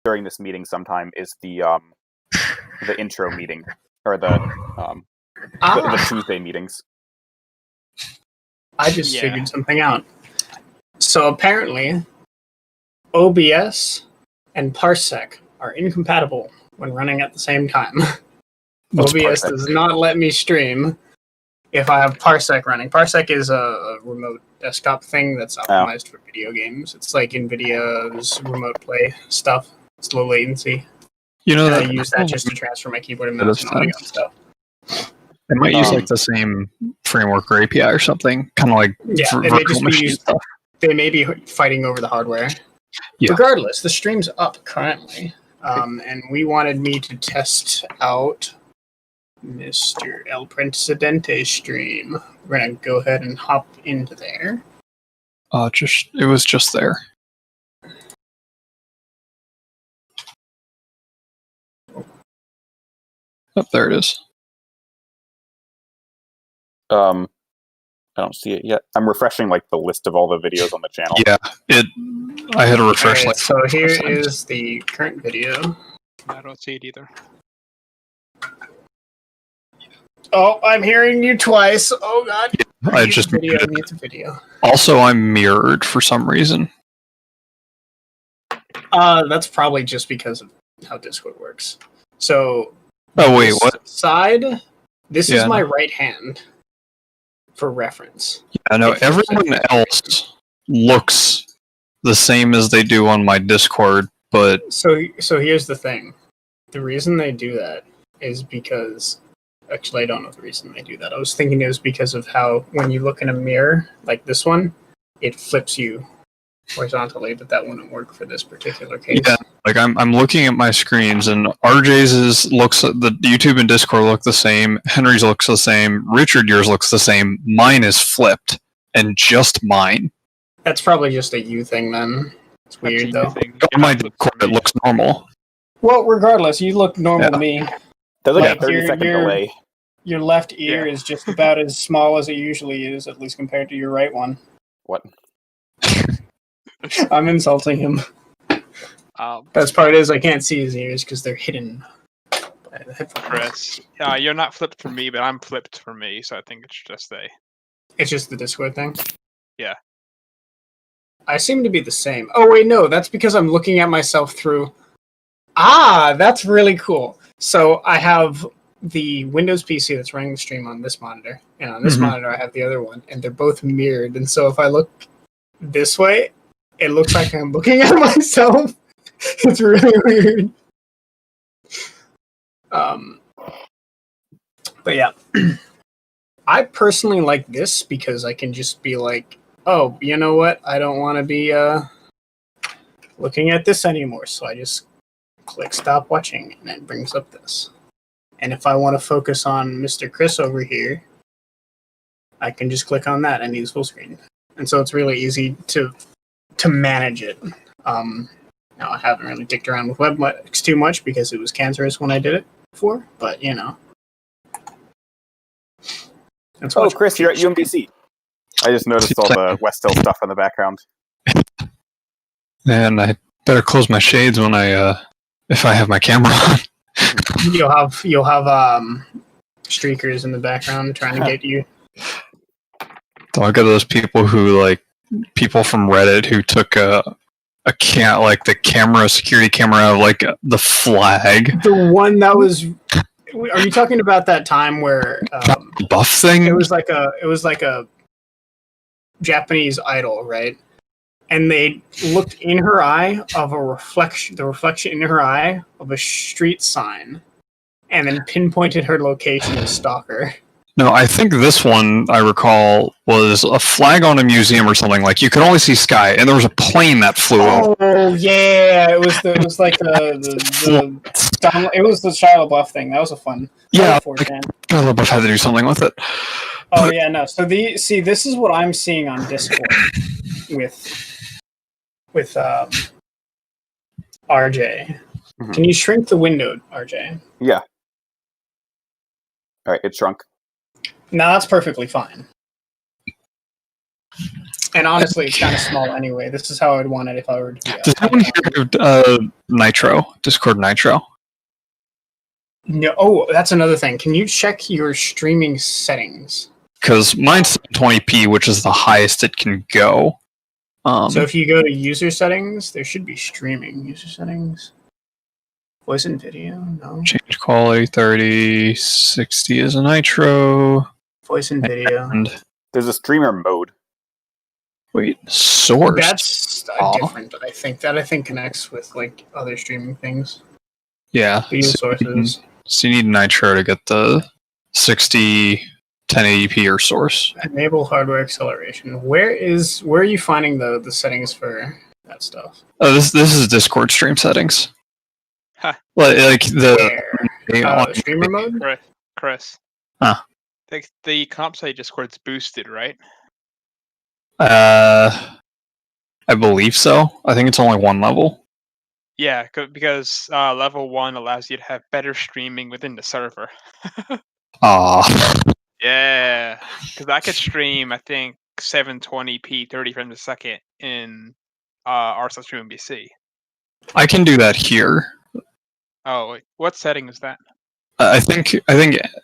during this meeting sometime is the intro meeting, or the Tuesday meetings. I just figured something out. So apparently, OBS and Parsec are incompatible when running at the same time. What's OBS Parsec? does not let me stream if I have Parsec running. Parsec is a remote desktop thing that's optimized for video games. It's like NVIDIA's remote play stuff. It's low latency. You know, I use that just to transfer my keyboard and mouse and all that stuff. They might use like the same framework or API or something, kind of like virtual machine stuff. They may be fighting over the hardware. Yeah. Regardless, the stream's up currently, and we wanted me to test out Mr. El Presidente's stream. We're gonna go ahead and hop into there. It was just there. Oh, there it is. I don't see it yet. I'm refreshing like the list of all the videos on the channel. Yeah, I had to refresh. Right, so here is the current video. I don't see it either. Oh, I'm hearing you twice. Oh god. Yeah, I just muted video. Also, I'm mirrored for some reason. That's probably just because of how Discord works. So. Oh wait, what? This is my right hand. For reference. I know everyone else looks the same as they do on my Discord, but so here's the thing. The reason they do that is because actually I don't know the reason they do that. I was thinking it was because of how when you look in a mirror like this one, it flips you horizontally, but that wouldn't work for this particular case. Yeah, like I'm looking at my screens and RJ's looks the YouTube and Discord look the same, Henry's looks the same, Richard yours looks the same, mine is flipped, and just mine. That's probably just a you thing then. It's weird though. On my Discord it looks normal. Well, regardless, you look normal to me. There's like a 30-second delay. Your left ear is just about as small as it usually is, at least compared to your right one. What? I'm insulting him. Best part is I can't see his ears because they're hidden by the headphones. Chris, you're not flipped for me, but I'm flipped for me, so I think it's just It's just the Discord thing? Yeah. I seem to be the same. Oh wait, no, that's because I'm looking at myself through... that's really cool. So I have the Windows PC that's running the stream on this monitor, and on this monitor I have the other one, and they're both mirrored, and so if I look this way, it looks like I'm looking at myself. It's really weird. But yeah. I personally like this because I can just be like, oh, you know what? I don't want to be looking at this anymore. So I just click stop watching and it brings up this. And if I want to focus on Mr. Chris over here, I can just click on that and use full screen. And so it's really easy to manage it. Now I haven't really dicked around with WebMux too much because it was cancerous when I did it before, but you know. Chris, you're at UMBC. I just noticed all the West Hill stuff in the background. And I better close my shades when if I have my camera on. You'll have streakers in the background trying to get you. Don't get those people people from Reddit who took the security camera out of the flag. The one that was. Are you talking about that time where buff thing? It was like a Japanese idol, right? And they looked in her eye of the reflection in her eye of a street sign, and then pinpointed her location as stalker. No, I think this one, I recall, was a flag on a museum or something. Like, you could only see sky, and there was a plane that flew over. Oh, yeah. It was the Shia LaBeouf thing. That was a fun. Yeah, Shia LaBeouf had to do something with it. Oh, yeah, no. So, this is what I'm seeing on Discord with RJ. Mm-hmm. Can you shrink the window, RJ? Yeah. All right, it shrunk. No, that's perfectly fine. And honestly, it's kind of small anyway. This is how I'd want it if I were to be. Does anyone hear Nitro? Discord Nitro? No. Oh, that's another thing. Can you check your streaming settings? Because mine's 720p, which is the highest it can go. So if you go to user settings, there should be streaming user settings. Voice and video, no. Change quality 30, 60 is a Nitro. Voice and video. And There's a streamer mode. wait, source. That's different. I think connects with like other streaming things. Yeah. Video sources. So you need Nitro to get the 60 1080p or source. Enable hardware acceleration. Where are you finding the settings for that stuff? Oh, this is Discord stream settings. Huh. Like the streamer mode? Chris. Huh. The comp site Discord's boosted, right? I believe so. I think it's only one level. Yeah, because level 1 allows you to have better streaming within the server. Yeah, because I could stream, I think, 720p 30 frames a second in RSL Stream BC. I can do that here. Oh, wait, what setting is that? I think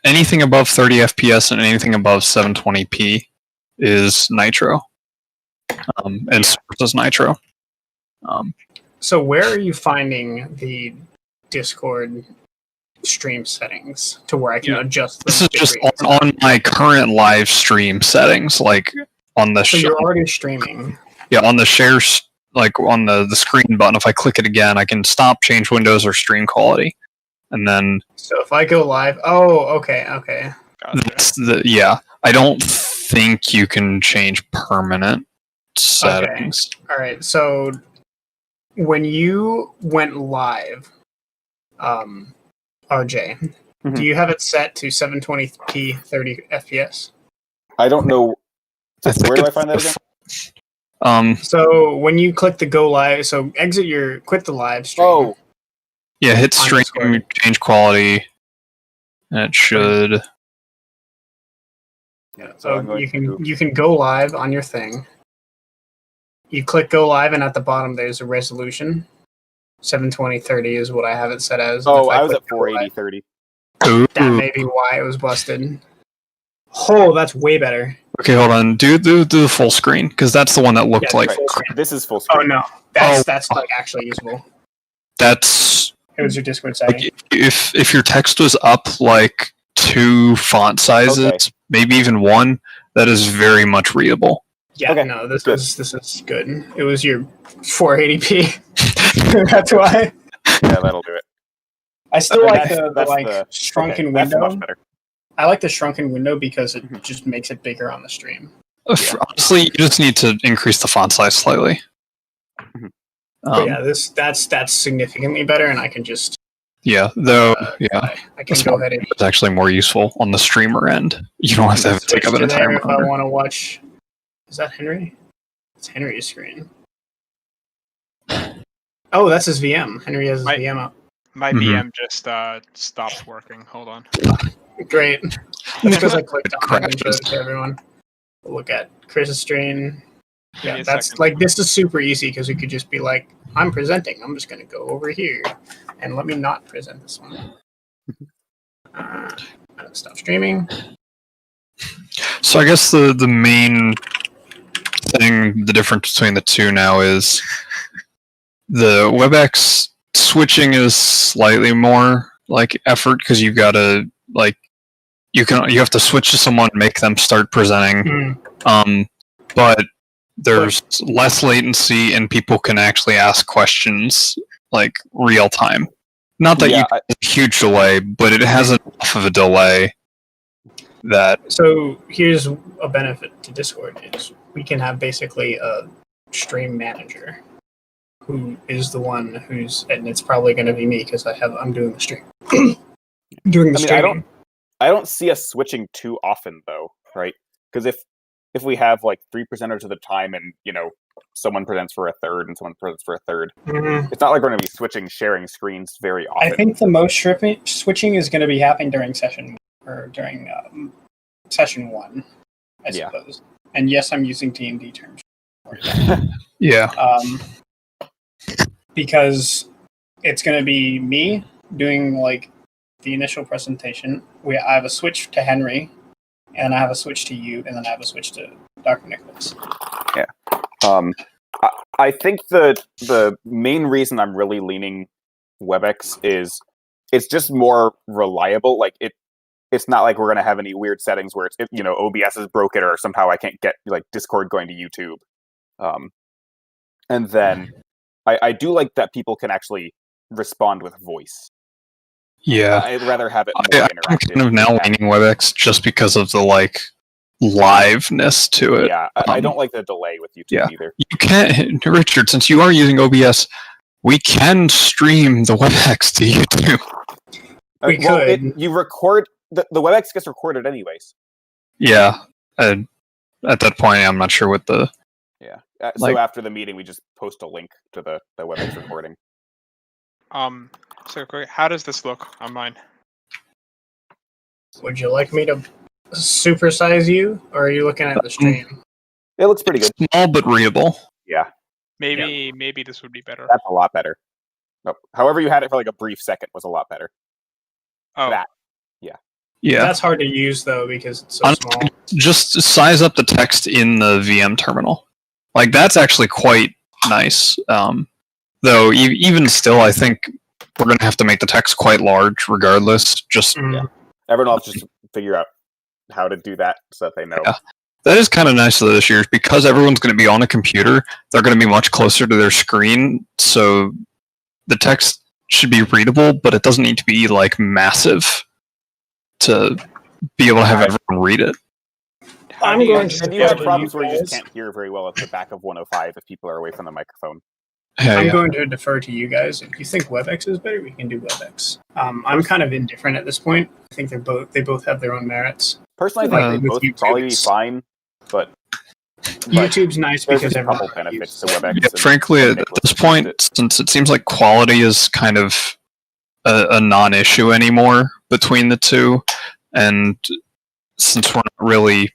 anything above 30 FPS and anything above 720p is Nitro. And Source is Nitro. So where are you finding the Discord stream settings to where I can adjust this is just on my current live stream settings, like on the so you're already streaming. Yeah, on the shares, like on the screen button, if I click it again, I can stop, change windows, or stream quality. And then So if I go live, okay. Gotcha. I don't think you can change permanent settings. Okay. All right. So when you went live, RJ, do you have it set to 720p 30 FPS? I don't know. Where do I find that again? So when you click the go live, so quit the live stream. Oh. Yeah, hit stream, change quality, and it should. Yeah, so you can go live on your thing. You click go live, and at the bottom there's a resolution. 720/30 is what I have it set as. Oh, I was at 480/30. That may be why it was busted. Oh, that's way better. Okay, hold on. Do the full screen, because that's the one that looked like. This is full screen. Oh no, that's like actually usable. It was your Discord setting. Like, if your text was up like 2 font sizes, maybe even 1, that is very much readable. Yeah, no, this is good. It was your 480p. That's why. Yeah, that'll do it. I still like the shrunken window. That's much better. I like the shrunken window because it just makes it bigger on the stream. Honestly, you just need to increase the font size slightly. But yeah, that's significantly better, and I can just I can go ahead and it's actually more useful on the streamer end. You don't have to take up an entire if I want to watch. Is that Henry? It's Henry's screen. Oh, that's his VM. Henry has his VM up. My VM just stopped working. Hold on. Great. That's because I clicked on it and showed it to everyone. We'll look at Chris's screen. Yeah, that's like, this is super easy because you could just be like, I'm presenting. I'm just going to go over here and let me not present this one. Stop streaming. So I guess the main thing, the difference between the two now is the WebEx switching is slightly more like effort because you've got to like you have to switch to someone, make them start presenting. But there's less latency and people can actually ask questions like real time. Not that you have a huge delay, but it has enough of a delay that. So here's a benefit to Discord is we can have basically a stream manager who is the one and it's probably going to be me because I'm doing the stream. Streaming. I don't see us switching too often though, right? Because if we have like 3 presenters at a time and someone presents for a third and someone presents for a third, it's not like we're going to be sharing screens very often. I think the most switching is going to be happening during session session 1, I suppose. And yes, I'm using D&D terms. Yeah. Because it's going to be me doing like the initial presentation. I have a switch to Henry, and I have a switch to you, and then I have a switch to Dr. Nicholas. Yeah. I think the main reason I'm really leaning WebEx is it's just more reliable. Like it's not like we're going to have any weird settings where OBS is broken or somehow I can't get like Discord going to YouTube. And then I do like that people can actually respond with voice. Yeah. I'd rather have it more interactive. I'm kind of now leaning WebEx just because of the like liveness to it. Yeah, I don't like the delay with YouTube either. You can't, Richard, since you are using OBS, we can stream the WebEx to YouTube. We could. You record the WebEx gets recorded anyways. Yeah. At that point, I'm not sure what the. Yeah. So after the meeting, we just post a link to the WebEx recording. So quick, how does this look on mine? Would you like me to supersize you, or are you looking at the stream? It looks pretty good. Small but readable. Yeah. Maybe this would be better. That's a lot better. Oh, however you had it for like a brief second was a lot better. Oh. That. Yeah. That's hard to use though because it's so small. Just size up the text in the VM terminal. Like that's actually quite nice. Though even still, I think we're going to have to make the text quite large regardless. Just everyone else just figure out how to do that so that they know. Yeah. That is kind of nice though this year because everyone's going to be on a computer. They're going to be much closer to their screen, so the text should be readable, but it doesn't need to be like massive to be able to have everyone read it. I'm going to. And you have problems where you just can't hear very well at the back of 105 if people are away from the microphone. I'm going to defer to you guys. If you think WebEx is better, we can do WebEx. I'm kind of indifferent at this point. I think they both have their own merits. Personally, I think they both probably be fine, but YouTube's nice because everyone has benefits to WebEx. Yeah, frankly, at this point, since it seems like quality is kind of a non-issue anymore between the two, and since we're not really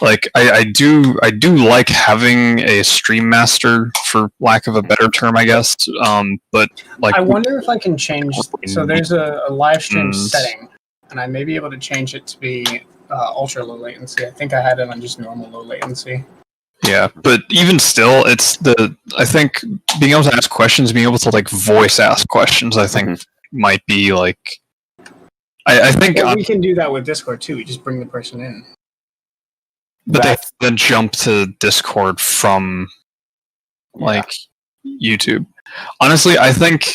like I do like having a stream master for lack of a better term, I guess. But like I wonder if I can change. So there's a live stream setting, and I may be able to change it to be ultra low latency. I think I had it on just normal low latency. Yeah, but even still, I think being able to ask questions, being able to like voice ask questions, I think might be like. I think we can do that with Discord too. We just bring the person in. But they then jump to Discord from like YouTube. Honestly, I think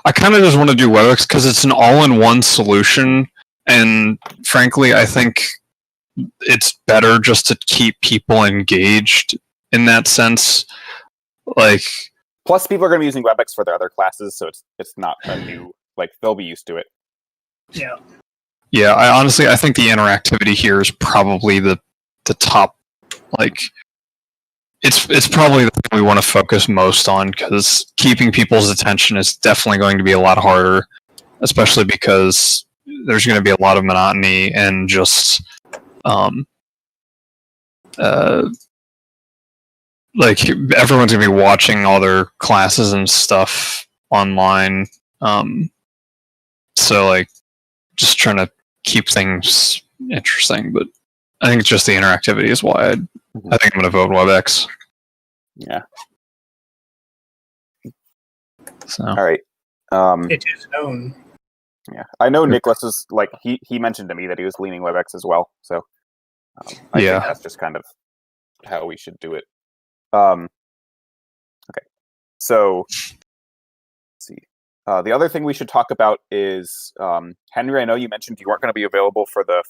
I kind of just want to do WebEx because it's an all-in-one solution, and frankly, I think it's better just to keep people engaged in that sense. Like, plus, people are going to be using WebEx for their other classes, so it's not a new they'll be used to it. Yeah. Yeah, I think the interactivity here is probably the top, like, it's probably the thing we want to focus most on because keeping people's attention is definitely going to be a lot harder, especially because there's going to be a lot of monotony and just like everyone's going to be watching all their classes and stuff online. So like just trying to keep things interesting, but I think it's just the interactivity is why I think I'm going to vote WebEx. Yeah. So. All right. It is known. Yeah, I know Nicholas is he mentioned to me that he was leaning WebEx as well. So I think that's just kind of how we should do it. Okay. So let's see. The other thing we should talk about is Henry. I know you mentioned you weren't going to be available for the